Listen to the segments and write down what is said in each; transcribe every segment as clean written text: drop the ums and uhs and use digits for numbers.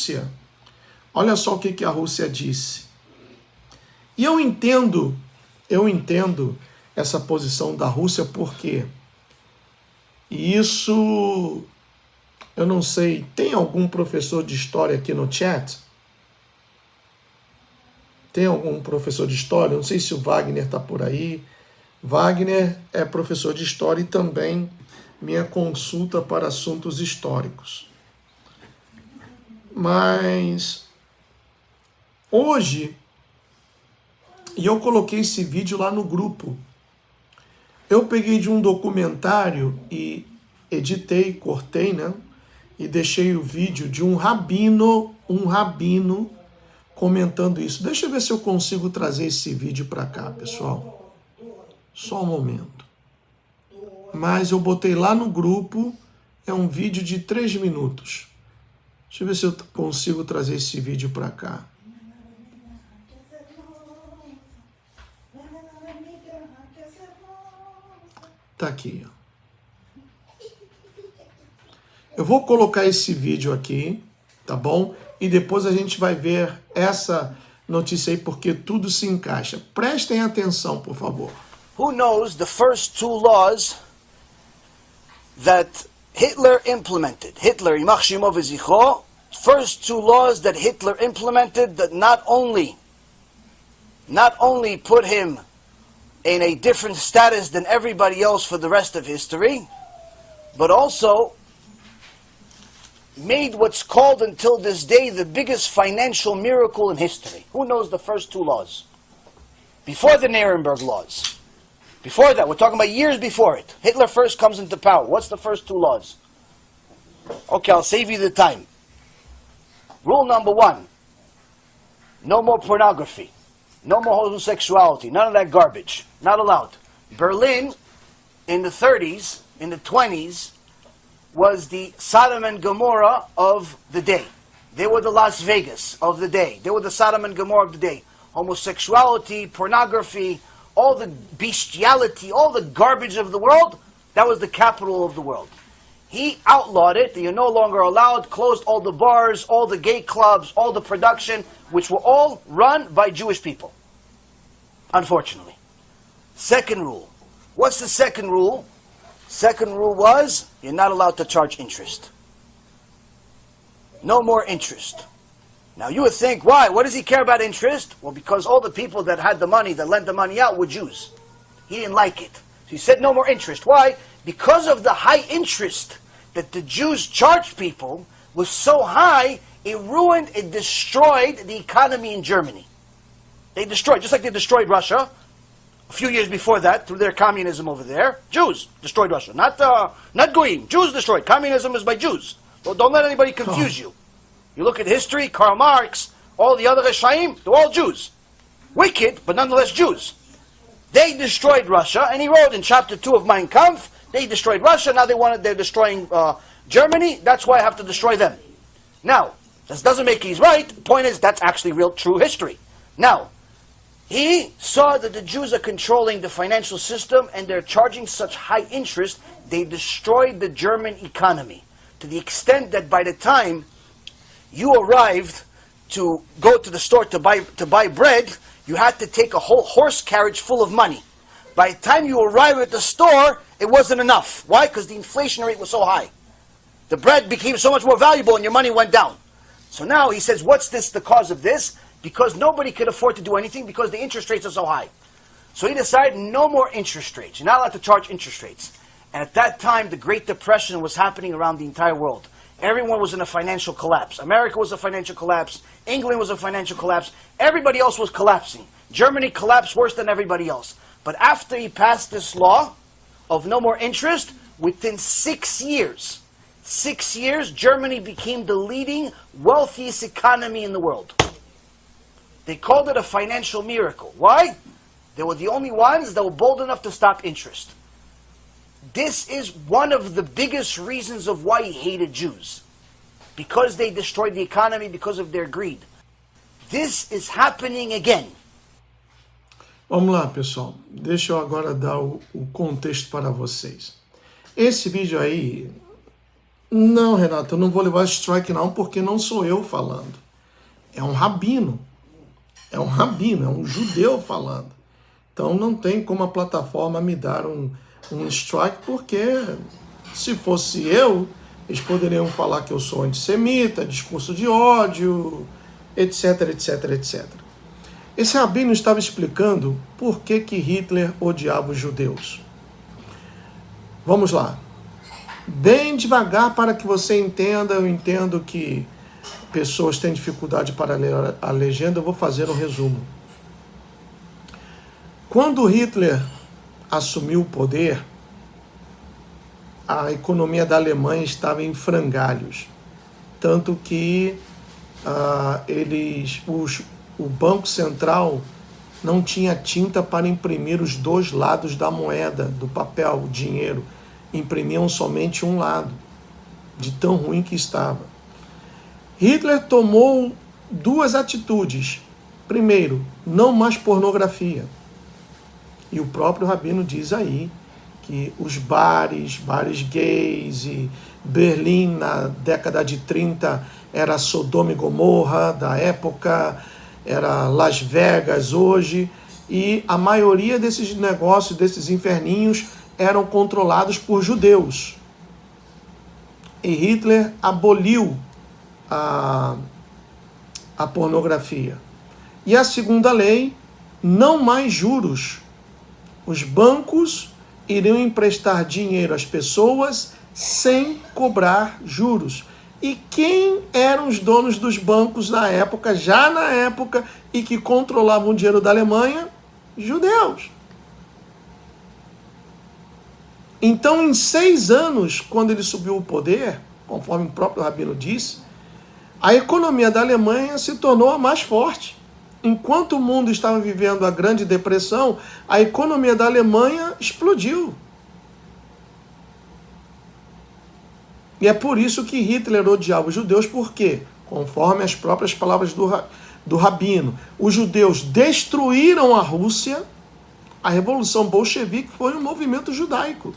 Rússia, olha só o que a Rússia disse. E eu entendo essa posição da Rússia, por quê? E isso, eu não sei, tem algum professor de história aqui no chat? Tem algum professor de história? Não sei se o Wagner está por aí. Wagner é professor de história e também minha consulta para assuntos históricos. Mas hoje, e eu coloquei esse vídeo lá no grupo, eu peguei de um documentário e editei, cortei, né? E deixei o vídeo de um rabino comentando isso. Deixa eu ver se eu consigo trazer esse vídeo para cá, pessoal. Só um momento. Mas eu botei lá no grupo, é um vídeo de 3 minutos. Deixa eu ver se eu consigo trazer esse vídeo para cá. Tá aqui, ó. Eu vou colocar esse vídeo aqui, tá bom? E depois a gente vai ver essa notícia aí, porque tudo se encaixa. Prestem atenção, por favor. Who knows the first two laws that Hitler implemented? Hitler, Yimach Shemo v'Zichro, first two laws that Hitler implemented that not only put him in a different status than everybody else for the rest of history, but also made what's called until this day the biggest financial miracle in history. Who knows the first two laws? Before the Nuremberg laws. Before that, we're talking about years before it. Hitler first comes into power. What's the first two laws? Okay, I'll save you the time. Rule number 1. No more pornography. No more homosexuality. None of that garbage. Not allowed. Berlin, in the 30s, in the 20s, was the Sodom and Gomorrah of the day. They were the Las Vegas of the day. They were the Sodom and Gomorrah of the day. Homosexuality, pornography, all the bestiality, all the garbage of the world, that was the capital of the world. He outlawed it. You're no longer allowed, closed all the bars, all the gay clubs, all the production, which were all run by Jewish people. Unfortunately. Second rule. What's the second rule? Second rule was, you're not allowed to charge interest. No more interest. Now you would think, why? What does he care about interest? Well, because all the people that had the money, that lent the money out, were Jews. He didn't like it. So he said no more interest. Why? Because of the high interest that the Jews charged people was so high, it ruined, it destroyed the economy in Germany. They destroyed, just like they destroyed Russia. A few years before that, through their communism over there, Jews destroyed Russia. Not Goyim. Jews destroyed. Communism is by Jews. So don't let anybody confuse you. You look at history, Karl Marx, all the other Reshaim, they're all Jews. Wicked, but nonetheless Jews. They destroyed Russia, and he wrote in chapter 2 of Mein Kampf, they destroyed Russia, now they're destroying Germany, that's why I have to destroy them. Now, this doesn't make he's right. The point is, that's actually real, true history. Now, he saw that the Jews are controlling the financial system and they're charging such high interest, they destroyed the German economy. To the extent that by the time you arrived to go to the store to buy bread, you had to take a whole horse carriage full of money. By the time you arrived at the store, it wasn't enough. Why? Because the inflation rate was so high. The bread became so much more valuable and your money went down. So now he says, what's this, the cause of this? Because nobody could afford to do anything because the interest rates are so high. So he decided no more interest rates. You're not allowed to charge interest rates. And at that time, the Great Depression was happening around the entire world. Everyone was in a financial collapse. America was a financial collapse. England was a financial collapse. Everybody else was collapsing. Germany collapsed worse than everybody else. But after he passed this law of no more interest, within 6 years, Germany became the leading, wealthiest economy in the world. They called it a financial miracle. Why? They were the only ones that were bold enough to stop interest. This is one of the biggest reasons of why he hated Jews. Because they destroyed the economy, because of their greed. This is happening again. Vamos lá, pessoal. Deixa eu agora dar o contexto para vocês. Esse vídeo aí, Não, Renato, eu não vou levar strike não, porque não sou eu falando. É um rabino. É um rabino, é um judeu falando. Então não tem como a plataforma me dar um strike, porque se fosse eu, eles poderiam falar que eu sou antissemita, discurso de ódio, etc, etc, etc. Esse rabino estava explicando por que Hitler odiava os judeus. Vamos lá. Bem devagar para que você entenda. Eu entendo que pessoas têm dificuldade para ler a legenda, eu vou fazer um resumo. Quando Hitler assumiu o poder, a economia da Alemanha estava em frangalhos. Tanto que o Banco Central não tinha tinta para imprimir os dois lados da moeda, do papel, o dinheiro. Imprimiam somente um lado, de tão ruim que estava. Hitler tomou duas atitudes. Primeiro, não mais pornografia. E o próprio rabino diz aí que os bares gays, e Berlim na década de 30 era Sodoma e Gomorra da época, era Las Vegas hoje, e a maioria desses negócios, desses inferninhos, eram controlados por judeus. E Hitler aboliu a pornografia. E a segunda lei, não mais juros. Os bancos iriam emprestar dinheiro às pessoas sem cobrar juros. E quem eram os donos dos bancos na época, já na época, e que controlavam o dinheiro da Alemanha? Judeus. Então, em 6 anos, quando ele subiu ao poder, conforme o próprio rabino disse, a economia da Alemanha se tornou a mais forte. Enquanto o mundo estava vivendo a Grande Depressão, a economia da Alemanha explodiu. E é por isso que Hitler odiava os judeus, porque, conforme as próprias palavras do rabino, os judeus destruíram a Rússia. A Revolução Bolchevique foi um movimento judaico.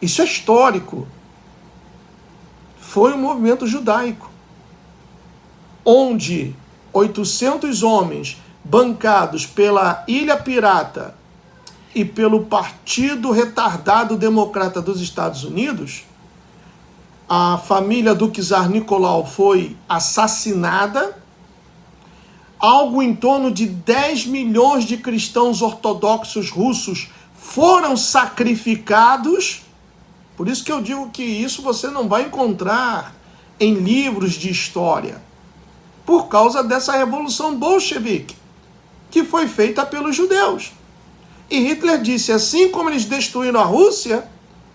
Isso é histórico. Foi um movimento judaico, onde 800 homens bancados pela Ilha Pirata e pelo Partido Retardado Democrata dos Estados Unidos, a família do czar Nicolau foi assassinada, algo em torno de 10 milhões de cristãos ortodoxos russos foram sacrificados. Por isso que eu digo que isso você não vai encontrar em livros de história, por causa dessa revolução bolchevique, que foi feita pelos judeus. E Hitler disse, assim como eles destruíram a Rússia,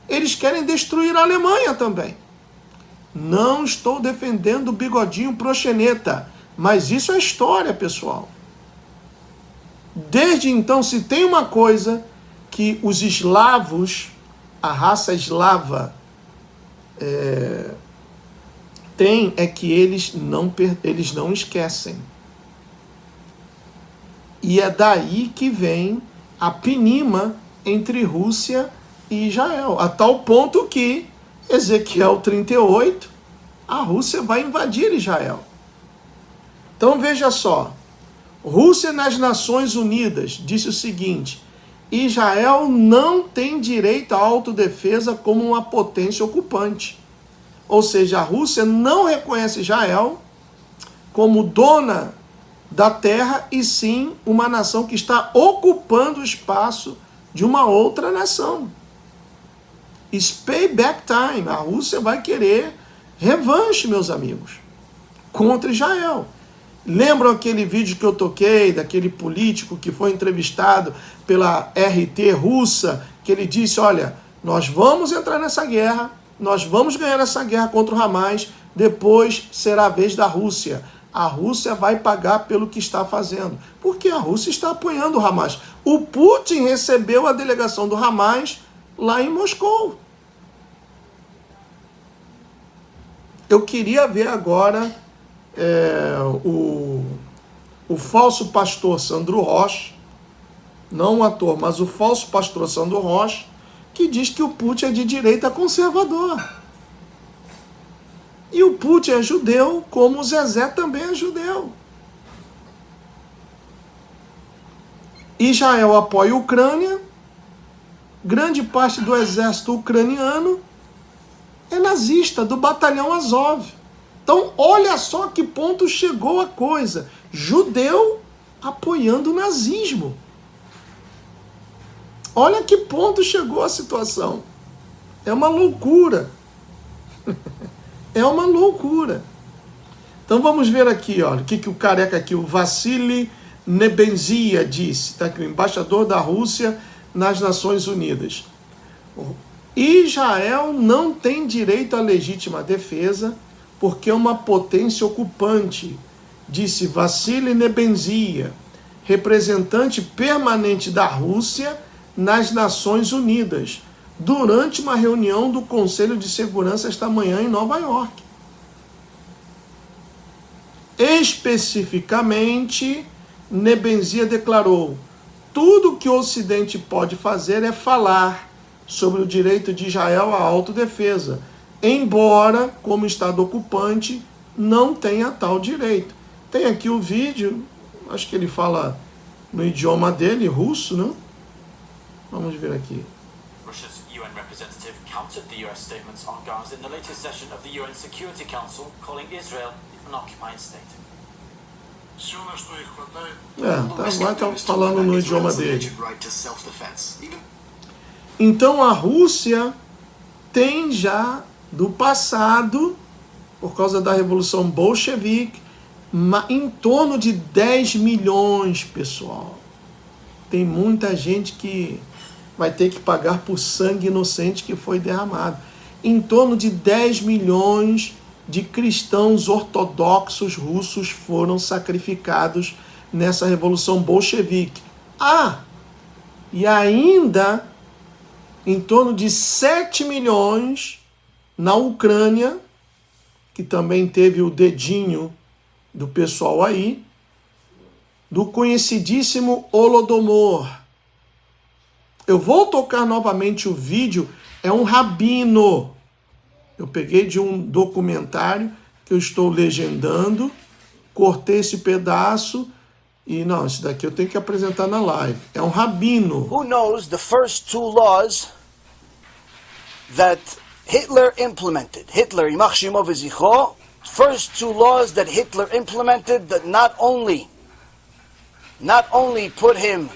eles querem destruir a Alemanha também. Não estou defendendo o bigodinho proxeneta, mas isso é história, pessoal. Desde então, se tem uma coisa que os eslavos, a raça eslava, tem, é que eles não esquecem. E é daí que vem a pinima entre Rússia e Israel, a tal ponto que Ezequiel 38, a Rússia vai invadir Israel. Então veja só, Rússia nas Nações Unidas disse o seguinte: Israel não tem direito à autodefesa como uma potência ocupante. Ou seja, a Rússia não reconhece Israel como dona da terra, e sim uma nação que está ocupando o espaço de uma outra nação. It's payback time. A Rússia vai querer revanche, meus amigos, contra Israel. Lembram aquele vídeo que eu toquei, daquele político que foi entrevistado pela RT russa, que ele disse, olha, nós vamos entrar nessa guerra, nós vamos ganhar essa guerra contra o Hamas, depois será a vez da Rússia. A Rússia vai pagar pelo que está fazendo, porque a Rússia está apoiando o Hamas. O Putin recebeu a delegação do Hamas lá em Moscou. Eu queria ver agora o falso pastor Sandro Rocha, não o ator, mas o falso pastor Sandro Rocha, que diz que o Putin é de direita conservador. E o Putin é judeu, como o Zezé também é judeu. Israel apoia a Ucrânia, grande parte do exército ucraniano é nazista, do batalhão Azov. Então, olha só que ponto chegou a coisa. Judeu apoiando o nazismo. Olha que ponto chegou a situação. É uma loucura. É uma loucura. Então vamos ver aqui, olha, o que o careca aqui, o Vassili Nebenzia disse. Está aqui, o embaixador da Rússia nas Nações Unidas. Israel não tem direito à legítima defesa porque é uma potência ocupante, disse Vassili Nebenzia, representante permanente da Rússia nas Nações Unidas, durante uma reunião do Conselho de Segurança esta manhã em Nova York. Especificamente, Nebenzia declarou: tudo que o Ocidente pode fazer é falar sobre o direito de Israel à autodefesa, embora, como Estado ocupante, não tenha tal direito. Tem aqui o vídeo, acho que ele fala no idioma dele, russo, não? Vamos ver aqui. Russia's UN representative countered the US statements on Gaza in the latest session of the UN Security Council, calling Israel an occupied state. Vai estar falando no idioma dele. Então a Rússia tem já do passado, por causa da Revolução Bolchevique, em torno de 10 milhões, pessoal. Tem muita gente que vai ter que pagar por sangue inocente que foi derramado. Em torno de 10 milhões de cristãos ortodoxos russos foram sacrificados nessa Revolução Bolchevique. E ainda em torno de 7 milhões na Ucrânia, que também teve o dedinho do pessoal aí, do conhecidíssimo Holodomor. Eu vou tocar novamente o vídeo, é um rabino. Eu peguei de um documentário que eu estou legendando, cortei esse pedaço e não, esse daqui eu tenho que apresentar na live. É um rabino. Who knows the first two laws that Hitler implemented? Hitler, Yimach Shemo v'Zichro, first two laws that Hitler implemented that not only put him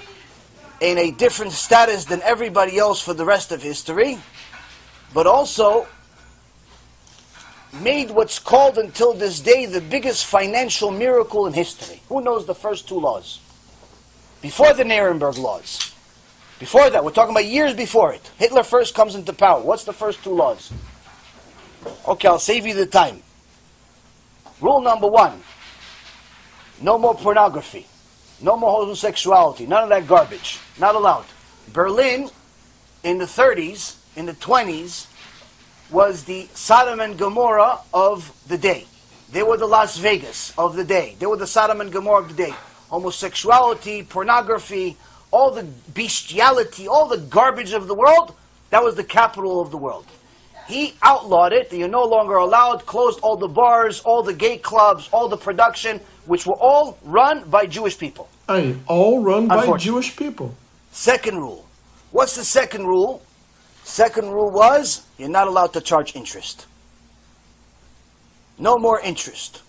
in a different status than everybody else for the rest of history, but also made what's called until this day the biggest financial miracle in history. Who knows the first two laws? Before the Nuremberg laws. Before that, we're talking about years before it. Hitler first comes into power. What's the first two laws? Okay, I'll save you the time. Rule number 1. No more pornography. No more homosexuality. None of that garbage. Not allowed. Berlin, in the 30s, in the 20s, was the Sodom and Gomorrah of the day. They were the Las Vegas of the day. They were the Sodom and Gomorrah of the day. Homosexuality, pornography, all the bestiality, all the garbage of the world, that was the capital of the world. He outlawed it. You're no longer allowed, closed all the bars, all the gay clubs, all the production, which were all run by Jewish people. All run by Jewish people. Second rule. What's the second rule? Second rule was, you're not allowed to charge interest. No more interest.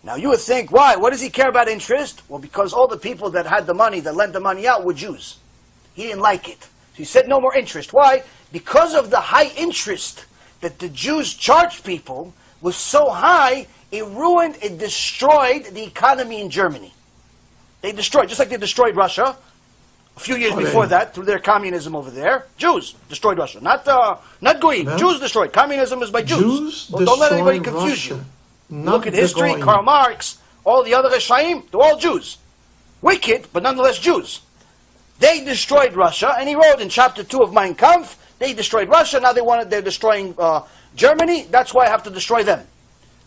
Now you would think, why? What does he care about interest? Well, because all the people that had the money, that lent the money out, were Jews. He didn't like it. So he said no more interest. Why? Because of the high interest that the Jews charged people was so high, it ruined, it destroyed the economy in Germany. They destroyed, just like they destroyed Russia. A few years before that, through their communism over there, Jews destroyed Russia. Not Goyim. No. Jews destroyed. Communism is by Jews. Well, don't let anybody confuse you. Look at history, Karl Marx, all the other Reshaim, they're all Jews. Wicked, but nonetheless Jews. They destroyed Russia, and he wrote in chapter 2 of Mein Kampf, they destroyed Russia, now they're destroying Germany, that's why I have to destroy them.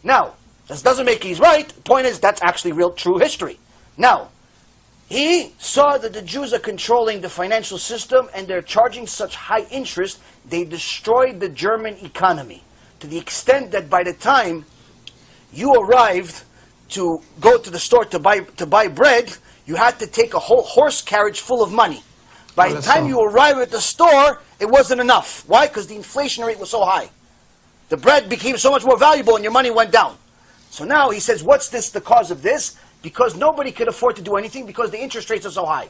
Now, this doesn't make he's right, the point is that's actually real true history. Now, he saw that the Jews are controlling the financial system and they're charging such high interest, they destroyed the German economy. to the extent that by the time you arrived to go to the store to buy bread, you had to take a whole horse carriage full of money. By the time you arrived at the store, it wasn't enough. Why? Because the inflation rate was so high. The bread became so much more valuable and your money went down. So now he says, what's the cause of this? Because nobody could afford to do anything because the interest rates are so high.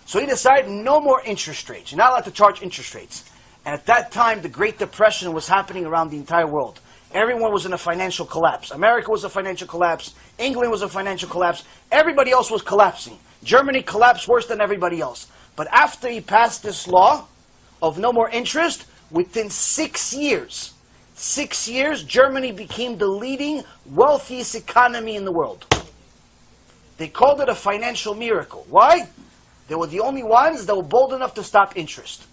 So he decided no more interest rates. You're not allowed to charge interest rates. And at that time, the Great Depression was happening around the entire world. Everyone was in a financial collapse. America was a financial collapse. England was a financial collapse. Everybody else was collapsing. Germany collapsed worse than everybody else. But after he passed this law of no more interest, within 6 years, Germany became the leading, wealthiest economy in the world. They called it a financial miracle. Why? They were the only ones that were bold enough to stop interest.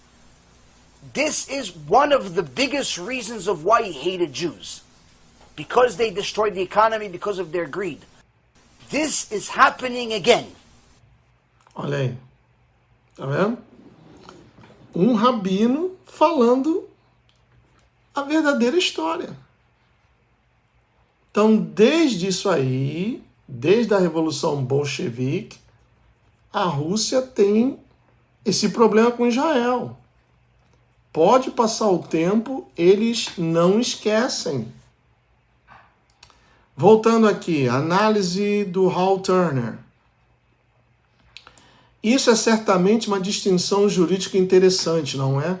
This is one of the biggest reasons of why he hated Jews. Because they destroyed the economy, because of their greed. This is happening again. Olha aí. Tá vendo? Um rabino falando a verdadeira história. Então, desde isso aí, desde a Revolução Bolchevique, a Rússia tem esse problema com Israel. Pode passar o tempo, eles não esquecem. Voltando aqui, análise do Hal Turner. Isso é certamente uma distinção jurídica interessante, não é?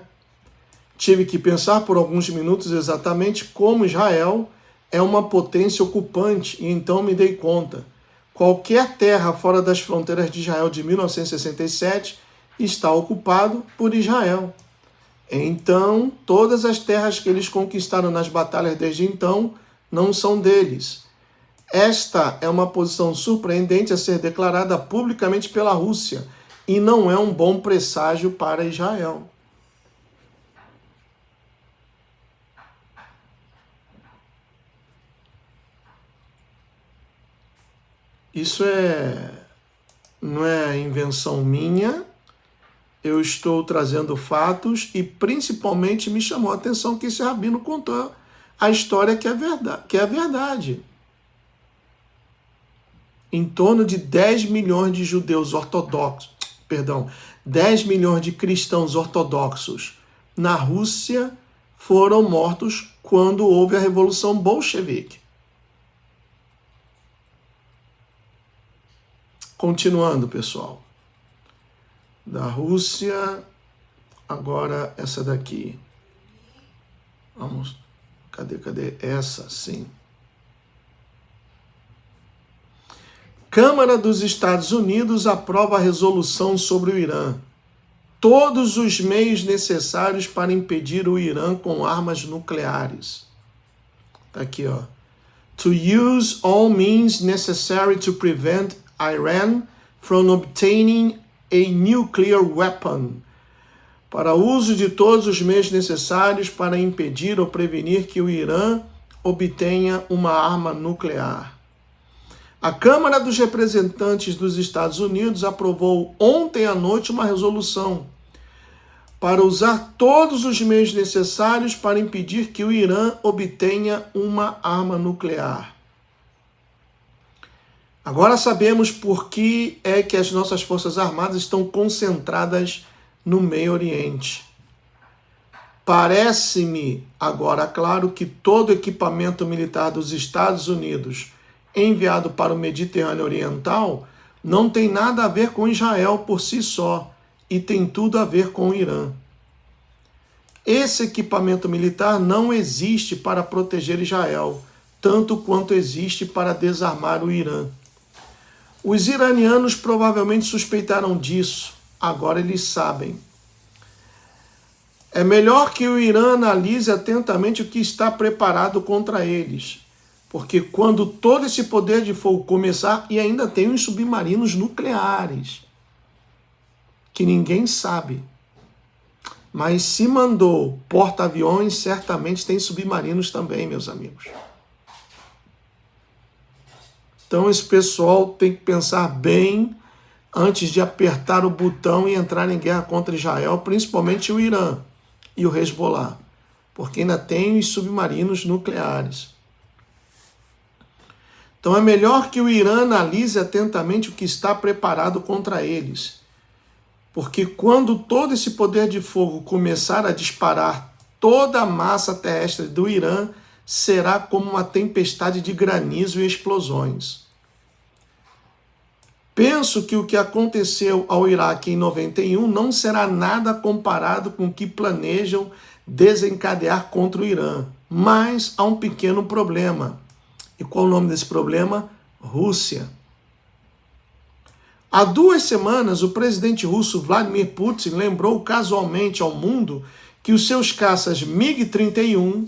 Tive que pensar por alguns minutos exatamente como Israel é uma potência ocupante e então me dei conta. Qualquer terra fora das fronteiras de Israel de 1967 está ocupado por Israel. Então, todas as terras que eles conquistaram nas batalhas desde então não são deles. Esta é uma posição surpreendente a ser declarada publicamente pela Rússia e não é um bom presságio para Israel. Isso não é invenção minha, eu estou trazendo fatos e principalmente me chamou a atenção que esse rabino contou a história que é verdade. Em torno de 10 milhões de judeus ortodoxos, 10 milhões de cristãos ortodoxos na Rússia foram mortos quando houve a Revolução Bolchevique. Continuando, pessoal. Da Rússia, agora essa daqui. Vamos, cadê? Essa, sim. Câmara dos Estados Unidos aprova a resolução sobre o Irã. Todos os meios necessários para impedir o Irã com armas nucleares. Tá aqui, ó. To use all means necessary to prevent Iran from obtaining a nuclear weapon. Para o uso de todos os meios necessários para impedir ou prevenir que o Irã obtenha uma arma nuclear. A Câmara dos Representantes dos Estados Unidos aprovou ontem à noite uma resolução para usar todos os meios necessários para impedir que o Irã obtenha uma arma nuclear. Agora sabemos por que é que as nossas Forças Armadas estão concentradas no Meio Oriente. Parece-me agora claro que todo equipamento militar dos Estados Unidos enviado para o Mediterrâneo Oriental não tem nada a ver com Israel por si só e tem tudo a ver com o Irã. Esse equipamento militar não existe para proteger Israel, tanto quanto existe para desarmar o Irã. Os iranianos provavelmente suspeitaram disso, agora eles sabem. É melhor que o Irã analise atentamente o que está preparado contra eles, porque quando todo esse poder de fogo começar, e ainda tem os submarinos nucleares, que ninguém sabe, mas se mandou porta-aviões, certamente tem submarinos também, meus amigos. Então esse pessoal tem que pensar bem antes de apertar o botão e entrar em guerra contra Israel, principalmente o Irã e o Hezbollah. porque ainda tem os submarinos nucleares. Então é melhor que o Irã analise atentamente o que está preparado contra eles, porque quando todo esse poder de fogo começar a disparar, toda a massa terrestre do Irã será como uma tempestade de granizo e explosões. Penso que o que aconteceu ao Iraque em 91 não será nada comparado com o que planejam desencadear contra o Irã, mas há um pequeno problema. E qual o nome desse problema? Rússia. Há 2 semanas, o presidente russo Vladimir Putin lembrou casualmente ao mundo que os seus caças MiG-31,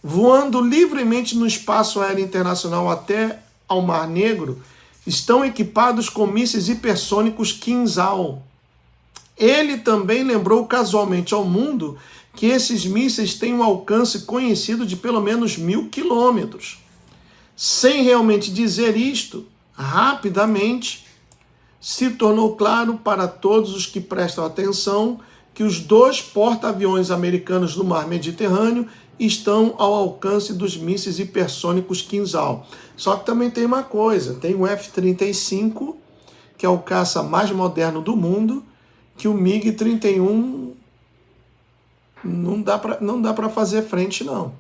voando livremente no espaço aéreo internacional até ao Mar Negro, estão equipados com mísseis hipersônicos Kinzhal. Ele também lembrou casualmente ao mundo que esses mísseis têm um alcance conhecido de pelo menos 1.000 quilômetros. Sem realmente dizer isto, rapidamente se tornou claro para todos os que prestam atenção que os 2 porta-aviões americanos no mar Mediterrâneo estão ao alcance dos mísseis hipersônicos Kinzhal. Só que também tem uma coisa, tem o F-35, que é o caça mais moderno do mundo, que o MiG-31 não dá para fazer frente, não.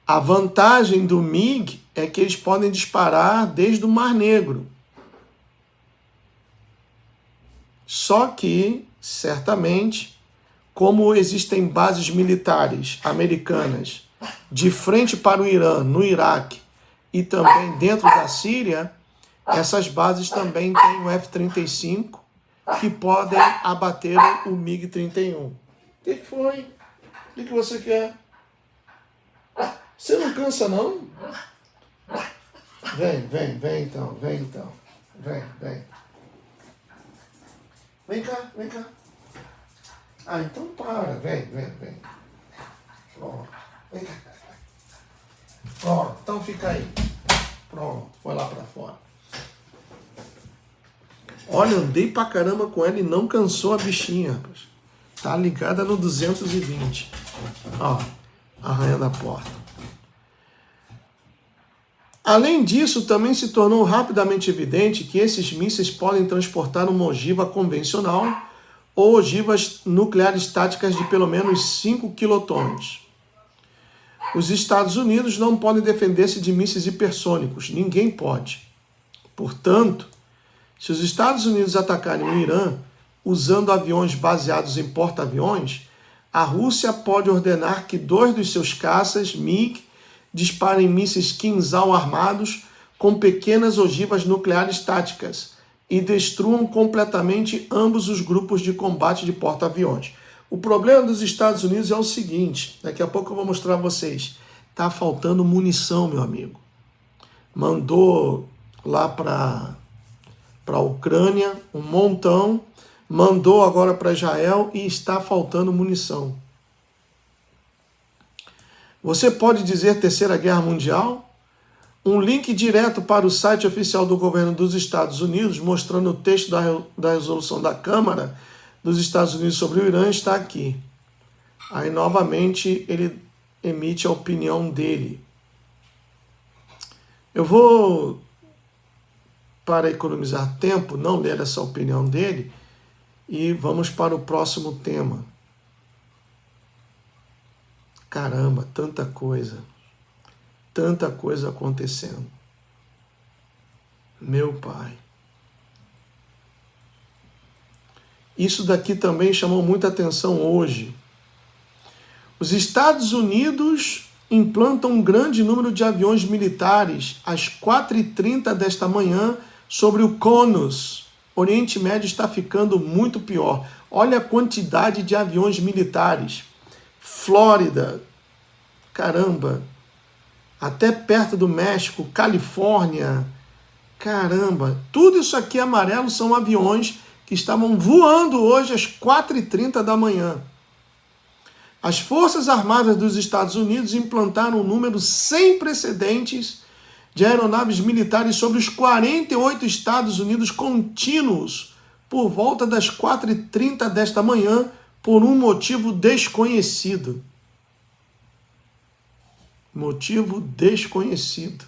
A vantagem do MiG é que eles podem disparar desde o Mar Negro. Só que, certamente, como existem bases militares americanas de frente para o Irã, no Iraque e também dentro da Síria, essas bases também têm o F-35 que podem abater o MiG-31. O que foi? O que você quer? Você não cansa, não? Vem então. Vem. Vem cá. Ah, então para. Vem. Pronto. Vem cá. Pronto, então fica aí. Pronto, foi lá pra fora. Olha, andei pra caramba com ela e não cansou a bichinha, rapaz. Tá ligada no 220. Ó, arranhando a porta. Além disso, também se tornou rapidamente evidente que esses mísseis podem transportar uma ogiva convencional ou ogivas nucleares táticas de pelo menos 5 quilotons. Os Estados Unidos não podem defender-se de mísseis hipersônicos, ninguém pode. Portanto, se os Estados Unidos atacarem o Irã usando aviões baseados em porta-aviões, a Rússia pode ordenar que 2 dos seus caças MiG disparem mísseis Kinzhal armados com pequenas ogivas nucleares táticas e destruam completamente ambos os grupos de combate de porta-aviões. O problema dos Estados Unidos é o seguinte, daqui a pouco eu vou mostrar a vocês, está faltando munição, meu amigo. Mandou lá para a Ucrânia um montão, mandou agora para Israel e está faltando munição. Você pode dizer Terceira Guerra Mundial? Um link direto para o site oficial do governo dos Estados Unidos, mostrando o texto da resolução da Câmara dos Estados Unidos sobre o Irã, está aqui. Aí, novamente, ele emite a opinião dele. Eu vou, para economizar tempo, não ler essa opinião dele e vamos para o próximo tema. Caramba, tanta coisa acontecendo. Meu pai. Isso daqui também chamou muita atenção hoje. Os Estados Unidos implantam um grande número de aviões militares às 4h30 desta manhã sobre o Conus. Oriente Médio está ficando muito pior. Olha a quantidade de aviões militares. Flórida, caramba, até perto do México, Califórnia, caramba, tudo isso aqui amarelo são aviões que estavam voando hoje às 4h30 da manhã. As Forças Armadas dos Estados Unidos implantaram um número sem precedentes de aeronaves militares sobre os 48 Estados Unidos contínuos por volta das 4h30 desta manhã, por um motivo desconhecido. Motivo desconhecido.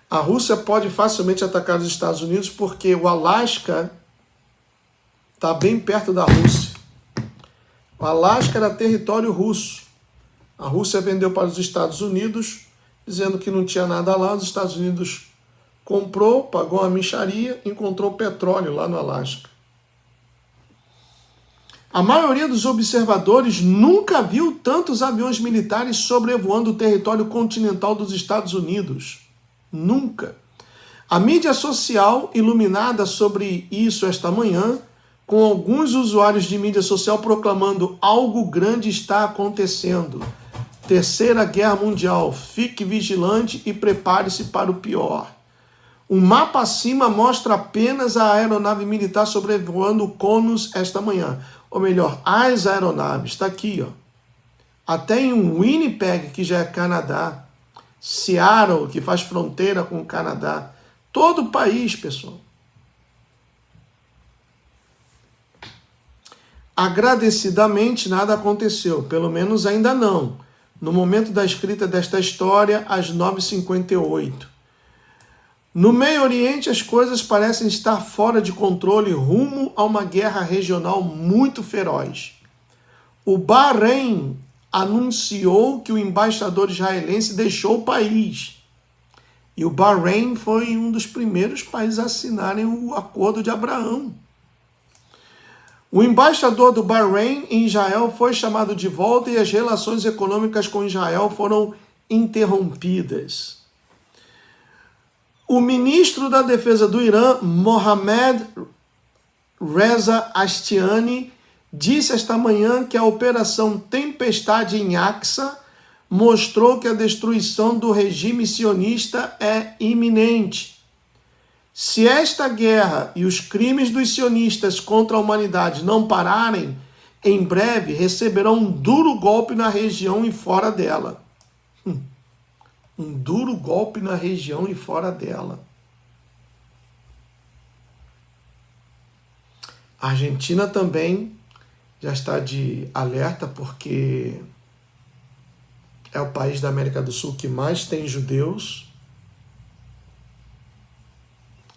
A Rússia pode facilmente atacar os Estados Unidos porque o Alasca está bem perto da Rússia. O Alasca era território russo. A Rússia vendeu para os Estados Unidos, dizendo que não tinha nada lá. Os Estados Unidos comprou, pagou uma mixaria, encontrou petróleo lá no Alasca. A maioria dos observadores nunca viu tantos aviões militares sobrevoando o território continental dos Estados Unidos. Nunca. A mídia social, iluminada sobre isso esta manhã, com alguns usuários de mídia social proclamando algo grande está acontecendo. Terceira Guerra Mundial, fique vigilante e prepare-se para o pior. O mapa acima mostra apenas a aeronave militar sobrevoando o Conus esta manhã. Ou melhor, as aeronaves. Está aqui, ó. Até em Winnipeg, que já é Canadá. Seattle, que faz fronteira com o Canadá. Todo o país, pessoal. Agradecidamente, nada aconteceu. Pelo menos ainda não. No momento da escrita desta história, às 9h58. No Meio Oriente, as coisas parecem estar fora de controle rumo a uma guerra regional muito feroz. O Bahrein anunciou que o embaixador israelense deixou o país. E o Bahrein foi um dos primeiros países a assinarem o Acordo de Abraão. O embaixador do Bahrein em Israel foi chamado de volta e as relações econômicas com Israel foram interrompidas. O ministro da Defesa do Irã, Mohammad Reza Ashtiani, disse esta manhã que a Operação Tempestade em Aqsa mostrou que a destruição do regime sionista é iminente. Se esta guerra e os crimes dos sionistas contra a humanidade não pararem, em breve receberão um duro golpe na região e fora dela. Um duro golpe na região e fora dela. A Argentina também já está de alerta porque é o país da América do Sul que mais tem judeus.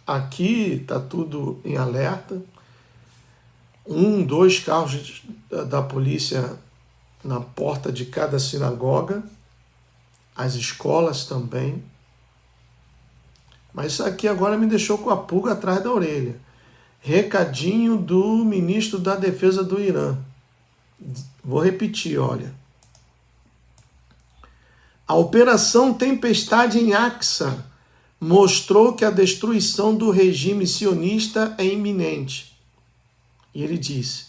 Aqui está tudo em alerta. 2 carros da polícia na porta de cada sinagoga. As escolas também. Mas isso aqui agora me deixou com a pulga atrás da orelha. Recadinho do ministro da Defesa do Irã. Vou repetir, olha. A Operação Tempestade em Aqsa mostrou que a destruição do regime sionista é iminente. E ele disse: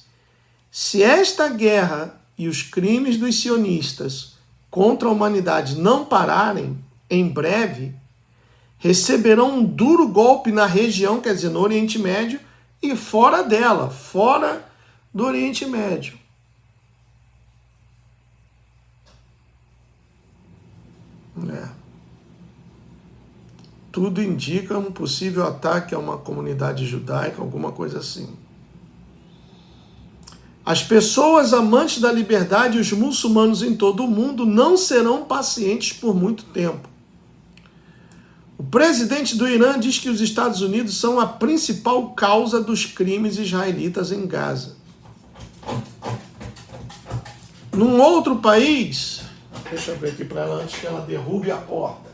se esta guerra e os crimes dos sionistas contra a humanidade não pararem, em breve, receberão um duro golpe na região, quer dizer, no Oriente Médio, e fora dela, fora do Oriente Médio. Tudo indica um possível ataque a uma comunidade judaica, alguma coisa assim. As pessoas amantes da liberdade e os muçulmanos em todo o mundo não serão pacientes por muito tempo. O presidente do Irã diz que os Estados Unidos são a principal causa dos crimes israelitas em Gaza. Num outro país, deixa eu ver aqui para ela antes que ela derrube a porta.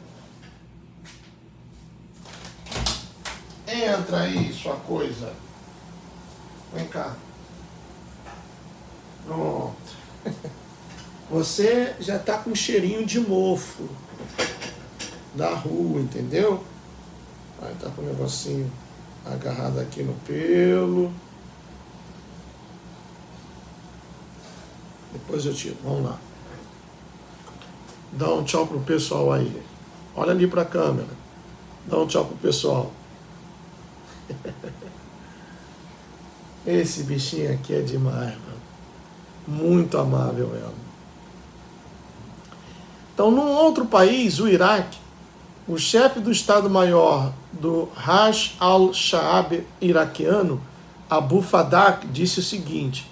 Entra aí, sua coisa. Vem cá. Pronto. Você já está com cheirinho de mofo da rua, entendeu? Aí tá com o negocinho agarrado aqui no pelo. Depois eu tiro. Vamos lá. Dá um tchau pro pessoal aí. Olha ali pra câmera. Dá um tchau pro pessoal. Esse bichinho aqui é demais, mano. Muito amável ela. Então, num outro país, o Iraque, o chefe do Estado-Maior do Hajj al-Sha'ab iraquiano Abu Fadak disse o seguinte: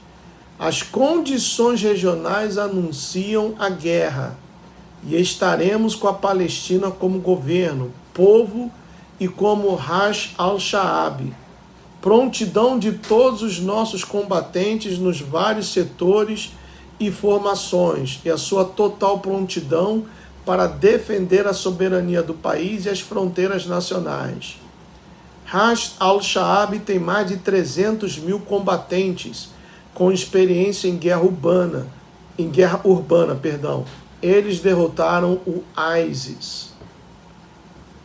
as condições regionais anunciam a guerra e estaremos com a Palestina como governo, povo e como Rash al-Sha'ab. Prontidão de todos os nossos combatentes nos vários setores e formações e a sua total prontidão para defender a soberania do país e as fronteiras nacionais. Rash al-Sha'ab tem mais de 300 mil combatentes com experiência em guerra urbana. Eles derrotaram o ISIS.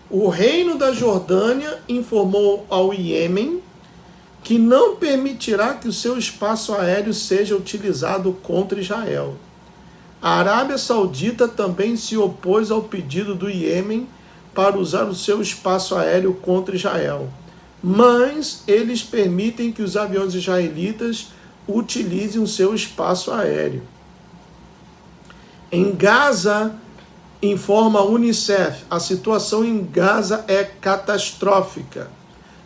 O reino da Jordânia informou ao Iêmen que não permitirá que o seu espaço aéreo seja utilizado contra Israel. A Arábia Saudita também se opôs ao pedido do Iêmen para usar o seu espaço aéreo contra Israel, mas eles permitem que os aviões israelitas utilizem o seu espaço aéreo. Em Gaza, informa a Unicef, a situação em Gaza é catastrófica.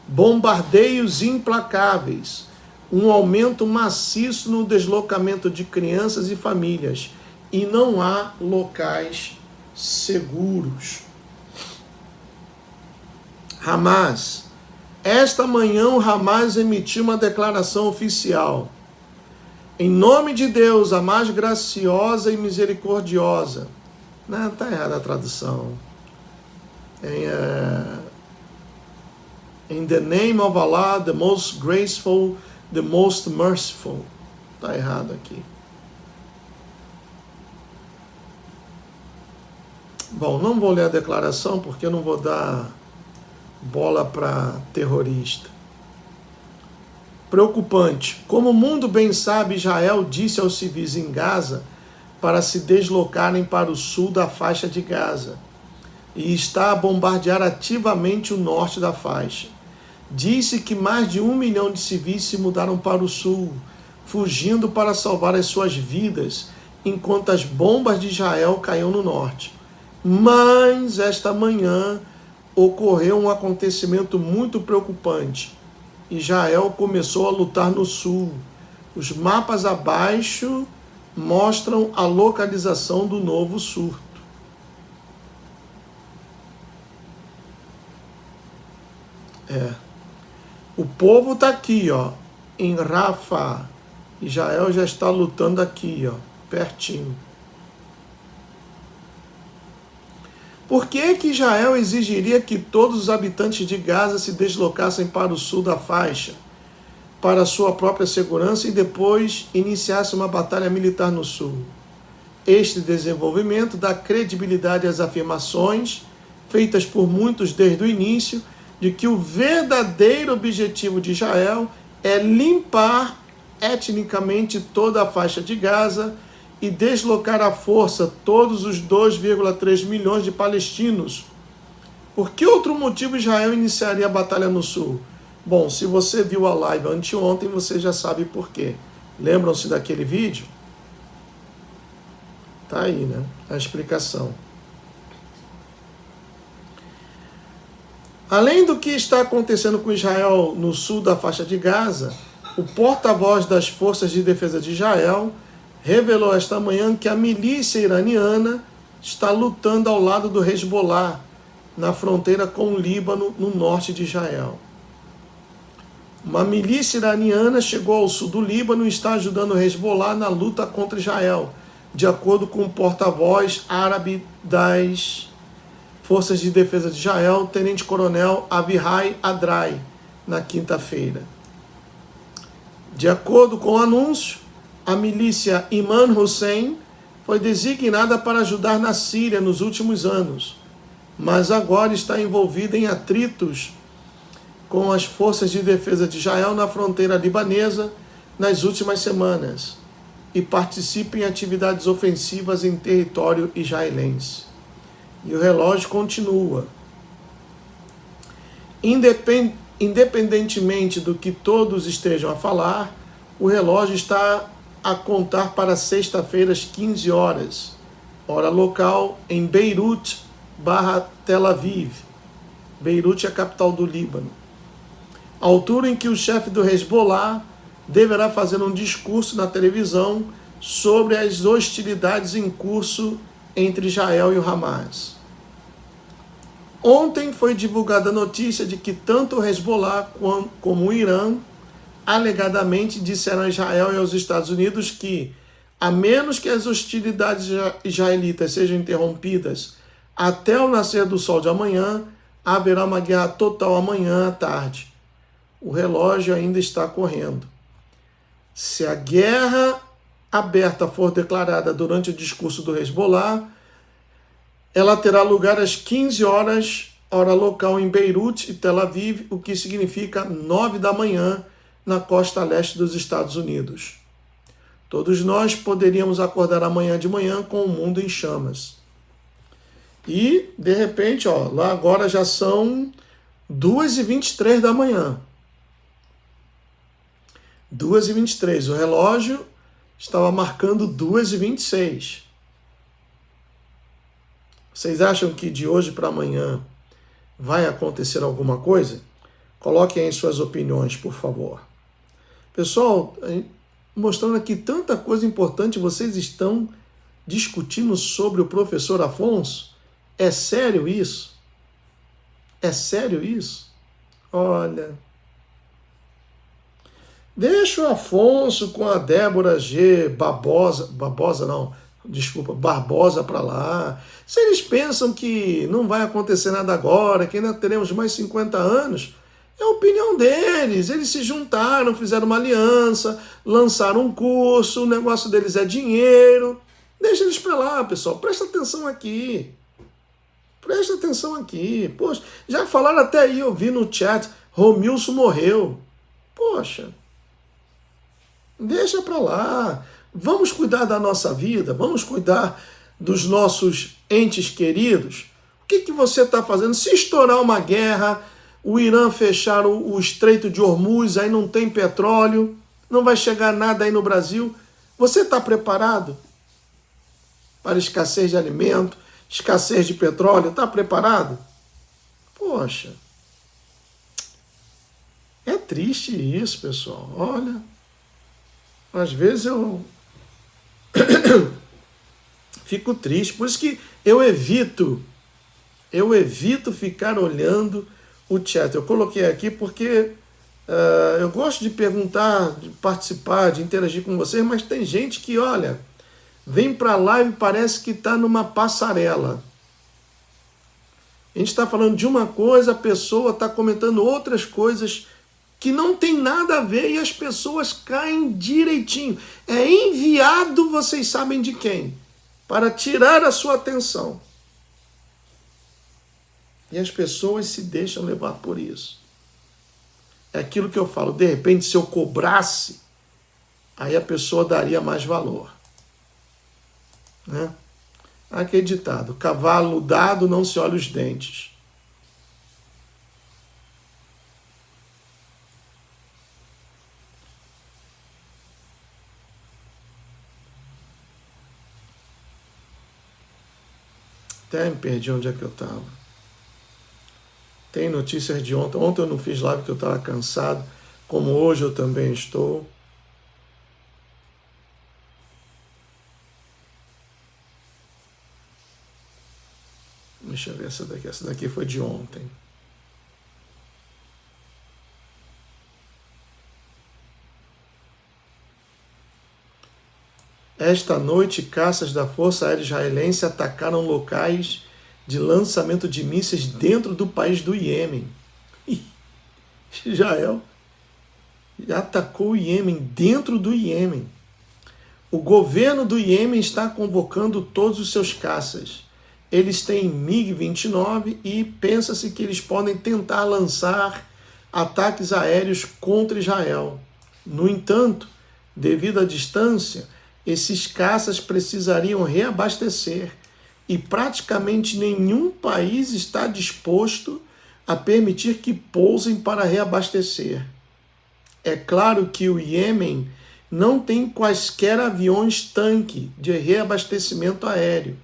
Bombardeios implacáveis, um aumento maciço no deslocamento de crianças e famílias, e não há locais seguros. Hamas. Esta manhã o Hamas emitiu uma declaração oficial. Em nome de Deus, a mais graciosa e misericordiosa. Não, está errada a tradução. In the name of Allah, the most graceful, the most merciful. Está errado aqui. Bom, não vou ler a declaração porque eu não vou dar bola para terrorista. Preocupante. Como o mundo bem sabe, Israel disse aos civis em Gaza para se deslocarem para o sul da faixa de Gaza e está a bombardear ativamente o norte da faixa. Disse que mais de 1 milhão de civis se mudaram para o sul, fugindo para salvar as suas vidas, enquanto as bombas de Israel caíam no norte. Mas esta manhã ocorreu um acontecimento muito preocupante. Israel começou a lutar no sul. Os mapas abaixo mostram a localização do novo surto. O povo está aqui, ó, em Rafah. Israel já está lutando aqui, ó, pertinho. Por que que Israel exigiria que todos os habitantes de Gaza se deslocassem para o sul da faixa, para sua própria segurança, e depois iniciasse uma batalha militar no sul? Este desenvolvimento dá credibilidade às afirmações, feitas por muitos desde o início, de que o verdadeiro objetivo de Israel é limpar etnicamente toda a faixa de Gaza e deslocar à força todos os 2,3 milhões de palestinos. Por que outro motivo Israel iniciaria a batalha no sul? Bom, se você viu a live anteontem, você já sabe por quê. Lembram-se daquele vídeo? Tá aí, né? A explicação. Além do que está acontecendo com Israel no sul da faixa de Gaza, o porta-voz das Forças de Defesa de Israel revelou esta manhã que a milícia iraniana está lutando ao lado do Hezbollah, na fronteira com o Líbano, no norte de Israel. Uma milícia iraniana chegou ao sul do Líbano e está ajudando o Hezbollah na luta contra Israel, de acordo com o porta-voz árabe das Forças de Defesa de Israel, tenente-coronel Avihai Adrai, na quinta-feira. De acordo com o anúncio, a milícia Iman Hussein foi designada para ajudar na Síria nos últimos anos, mas agora está envolvida em atritos com as Forças de Defesa de Israel na fronteira libanesa nas últimas semanas e participa em atividades ofensivas em território israelense. E o relógio continua. Independentemente do que todos estejam a falar, o relógio está a contar para sexta-feira às 15 horas, hora local, em Beirut/Tel Aviv. Beirut é a capital do Líbano. altura em que o chefe do Hezbollah deverá fazer um discurso na televisão sobre as hostilidades em curso entre Israel e o Hamas. Ontem foi divulgada a notícia de que tanto o Hezbollah como o Irã alegadamente disseram a Israel e aos Estados Unidos que, a menos que as hostilidades israelitas sejam interrompidas até o nascer do sol de amanhã, haverá uma guerra total amanhã à tarde. O relógio ainda está correndo. Se a guerra aberta for declarada durante o discurso do Hezbollah, ela terá lugar às 15 horas, hora local em Beirute e Tel Aviv, o que significa 9 da manhã na costa leste dos Estados Unidos. Todos nós poderíamos acordar amanhã de manhã com o mundo em chamas. E, de repente, lá agora já são 2h23 da manhã. 2h23. O relógio estava marcando 2h26. Vocês acham que de hoje para amanhã vai acontecer alguma coisa? Coloquem aí suas opiniões, por favor. Pessoal, mostrando aqui tanta coisa importante, vocês estão discutindo sobre o professor Afonso? É sério isso? É sério isso? Olha. Deixa o Afonso com a Débora G. Barbosa para lá. Se eles pensam que não vai acontecer nada agora, que ainda teremos mais 50 anos, é a opinião deles. Eles se juntaram, fizeram uma aliança, lançaram um curso, o negócio deles é dinheiro. Deixa eles para lá, pessoal. Presta atenção aqui. Presta atenção aqui. Poxa, já falaram até aí, eu vi no chat, Romilson morreu. Poxa, deixa para lá. Vamos cuidar da nossa vida, vamos cuidar dos nossos entes queridos. O que você está fazendo? Se estourar uma guerra, o Irã fechar o Estreito de Hormuz, aí não tem petróleo, não vai chegar nada aí no Brasil, você está preparado para escassez de alimento, escassez de petróleo? Está preparado? Poxa, é triste isso, pessoal. Olha, às vezes eu fico triste, por isso que eu evito ficar olhando o chat. Eu coloquei aqui porque eu gosto de perguntar, de participar, de interagir com vocês, mas tem gente que, olha, vem para a live e parece que está numa passarela. A gente está falando de uma coisa, a pessoa está comentando outras coisas que não tem nada a ver e as pessoas caem direitinho. É enviado, vocês sabem de quem, para tirar a sua atenção. E as pessoas se deixam levar por isso. É aquilo que eu falo, de repente, se eu cobrasse, aí a pessoa daria mais valor. Né? Aquele ditado, cavalo dado não se olha os dentes. Até me perdi onde é que eu estava. Tem notícias de ontem. Ontem eu não fiz live porque eu estava cansado, como hoje eu também estou. Deixa eu ver essa daqui. Essa daqui foi de ontem. Esta noite, caças da Força Aérea Israelense atacaram locais de lançamento de mísseis dentro do país do Iêmen. Israel atacou o Iêmen, dentro do Iêmen. O governo do Iêmen está convocando todos os seus caças. Eles têm MiG-29 e pensa-se que eles podem tentar lançar ataques aéreos contra Israel. No entanto, devido à distância, esses caças precisariam reabastecer e praticamente nenhum país está disposto a permitir que pousem para reabastecer. É claro que o Iêmen não tem quaisquer aviões-tanque de reabastecimento aéreo.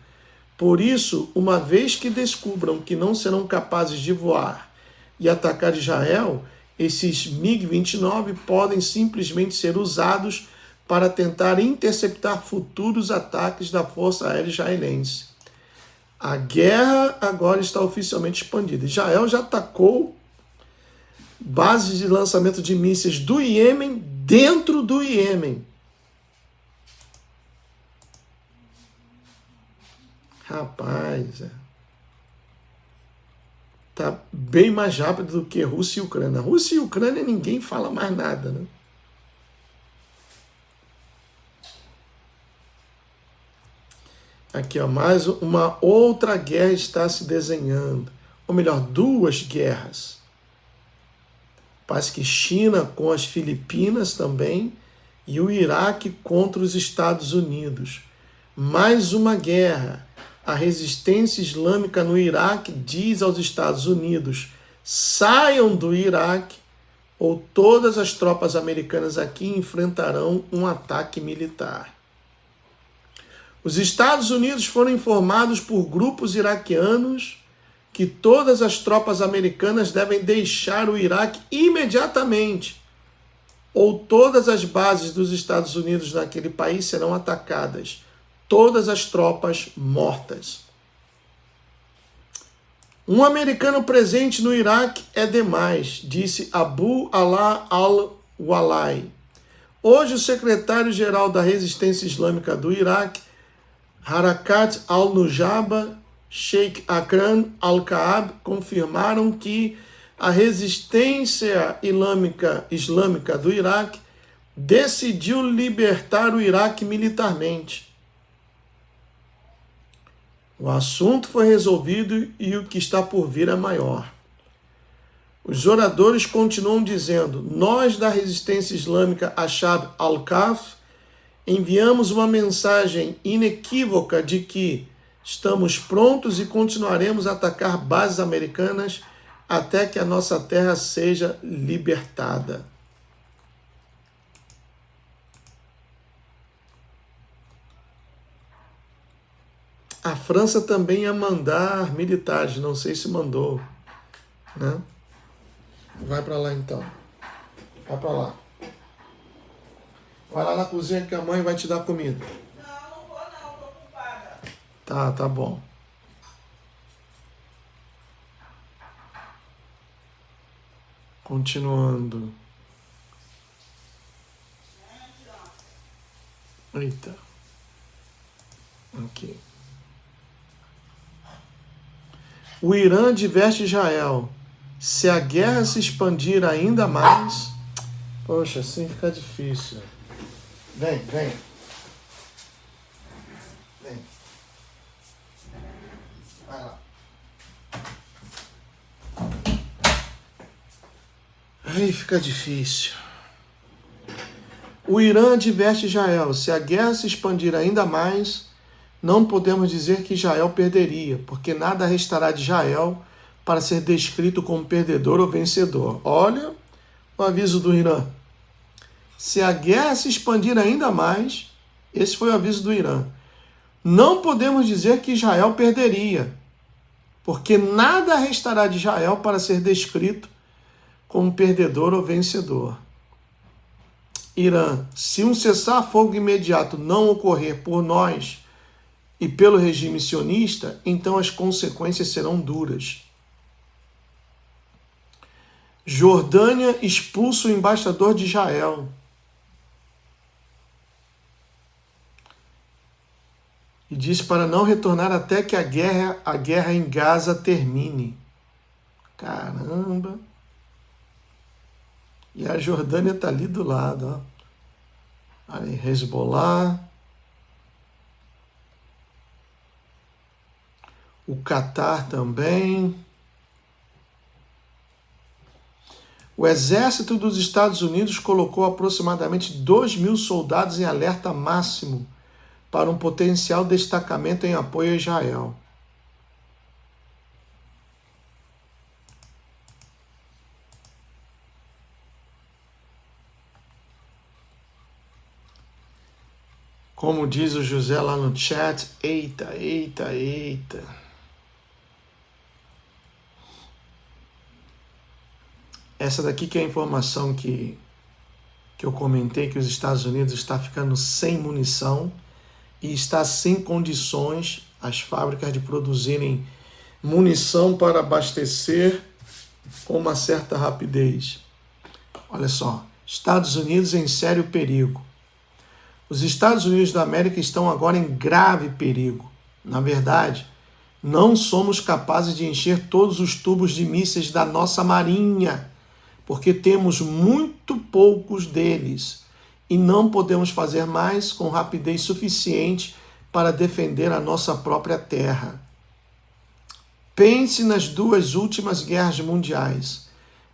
Por isso, uma vez que descubram que não serão capazes de voar e atacar Israel, esses MiG-29 podem simplesmente ser usados para tentar interceptar futuros ataques da Força Aérea Israelense. A guerra agora está oficialmente expandida. Israel já atacou bases de lançamento de mísseis do Iêmen dentro do Iêmen. Rapaz, tá bem mais rápido do que Rússia e Ucrânia. Rússia e Ucrânia ninguém fala mais nada, né? Aqui, ó, mais uma outra guerra está se desenhando. Ou melhor, duas guerras. Parece que China com as Filipinas também e o Iraque contra os Estados Unidos. Mais uma guerra. A resistência islâmica no Iraque diz aos Estados Unidos: saiam do Iraque ou todas as tropas americanas aqui enfrentarão um ataque militar. Os Estados Unidos foram informados por grupos iraquianos que todas as tropas americanas devem deixar o Iraque imediatamente, ou todas as bases dos Estados Unidos naquele país serão atacadas. Todas as tropas mortas. Um americano presente no Iraque é demais, disse Abu Ala al-Walai. Hoje o secretário-geral da Resistência Islâmica do Iraque, Harakat al-Nujaba, Sheikh Akram al-Kaab, confirmaram que a resistência islâmica do Iraque decidiu libertar o Iraque militarmente. O assunto foi resolvido e o que está por vir é maior. Os oradores continuam dizendo: nós da resistência islâmica Ashab al-Kaf enviamos uma mensagem inequívoca de que estamos prontos e continuaremos a atacar bases americanas até que a nossa terra seja libertada. A França também ia mandar militares, não sei se mandou, né? Vai para lá então. Vai para lá. Vai lá na cozinha que a mãe vai te dar comida. Não vou não, tô ocupada. Tá bom. Continuando. Eita. Aqui. O Irã adverte Israel: se a guerra se expandir ainda mais... Poxa, assim fica difícil. Vem. Vem. Vai lá. Aí fica difícil. O Irã adverte Israel: se a guerra se expandir ainda mais, não podemos dizer que Israel perderia, porque nada restará de Israel para ser descrito como perdedor ou vencedor. Olha o aviso do Irã. Se a guerra se expandir ainda mais, esse foi o aviso do Irã, não podemos dizer que Israel perderia, porque nada restará de Israel para ser descrito como perdedor ou vencedor. Irã: se um cessar-fogo imediato não ocorrer por nós e pelo regime sionista, então as consequências serão duras. Jordânia expulsa o embaixador de Israel. E diz para não retornar até que a guerra em Gaza termine. Caramba! E a Jordânia está ali do lado, ó. Aí, Hezbollah. O Catar também. O exército dos Estados Unidos colocou aproximadamente 2.000 soldados em alerta máximo para um potencial destacamento em apoio a Israel. Como diz o José lá no chat, eita. Essa daqui que é a informação que eu comentei, que os Estados Unidos está ficando sem munição e está sem condições as fábricas de produzirem munição para abastecer com uma certa rapidez. Olha só, Estados Unidos em sério perigo. Os Estados Unidos da América estão agora em grave perigo. Na verdade, não somos capazes de encher todos os tubos de mísseis da nossa marinha, porque temos muito poucos deles e não podemos fazer mais com rapidez suficiente para defender a nossa própria terra. Pense nas duas últimas guerras mundiais.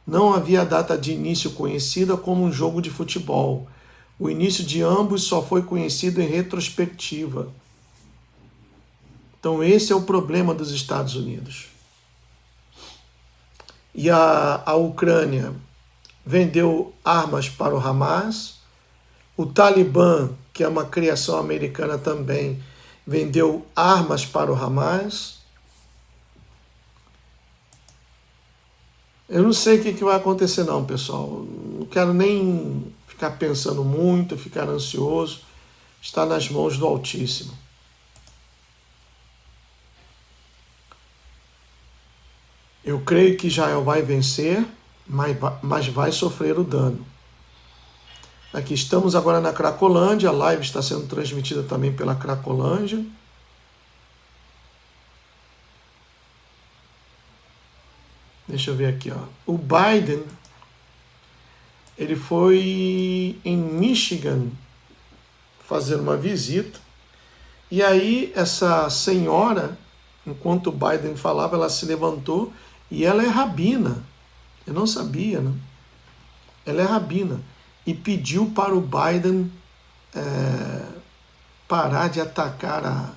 Não havia data de início conhecida como um jogo de futebol. O início de ambos só foi conhecido em retrospectiva. Então esse é o problema dos Estados Unidos. E a Ucrânia vendeu armas para o Hamas. O Talibã, que é uma criação americana também, vendeu armas para o Hamas. Eu não sei o que vai acontecer não, pessoal. Não quero nem ficar pensando muito, ficar ansioso. Está nas mãos do Altíssimo. Eu creio que Israel vai vencer, mas vai sofrer o dano. Aqui estamos agora na Cracolândia, a live está sendo transmitida também pela Cracolândia. Deixa eu ver aqui, ó. O Biden, ele foi em Michigan fazer uma visita, e aí essa senhora, enquanto o Biden falava, ela se levantou, e ela é rabina. Eu não sabia, né? Ela é rabina. E pediu para o Biden parar de atacar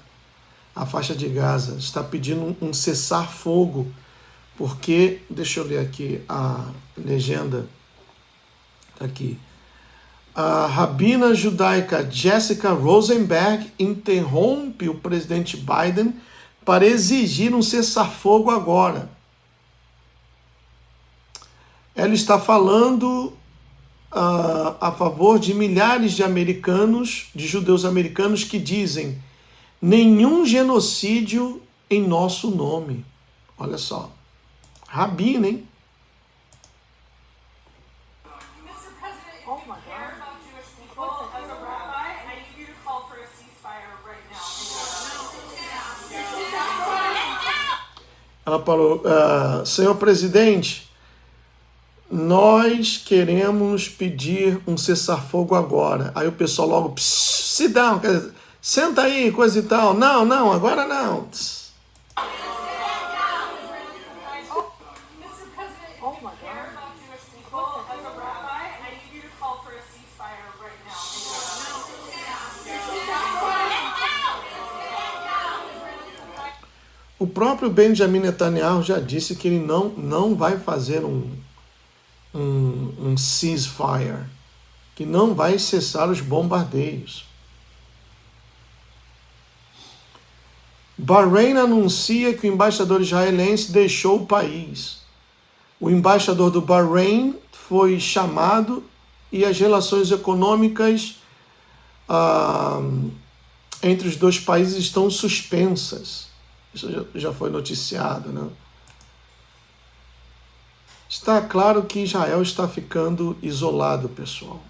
a faixa de Gaza. Está pedindo um cessar-fogo, porque, deixa eu ler aqui a legenda, tá aqui. A rabina judaica Jessica Rosenberg interrompe o presidente Biden para exigir um cessar-fogo agora. Ela está falando a favor de milhares de americanos, de judeus americanos, que dizem: nenhum genocídio em nosso nome. Olha só. Rabina, hein? Ela falou: senhor presidente, nós queremos pedir um cessar-fogo agora. Aí o pessoal logo, sit down, senta aí, coisa e tal. Não, agora não. O próprio Benjamin Netanyahu já disse que ele não vai fazer um ceasefire, que não vai cessar os bombardeios. Bahrein anuncia que o embaixador israelense deixou o país. O embaixador do Bahrein foi chamado e as relações econômicas entre os dois países estão suspensas. Isso já foi noticiado, né? Está claro que Israel está ficando isolado, pessoal.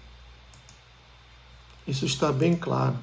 Isso está bem claro.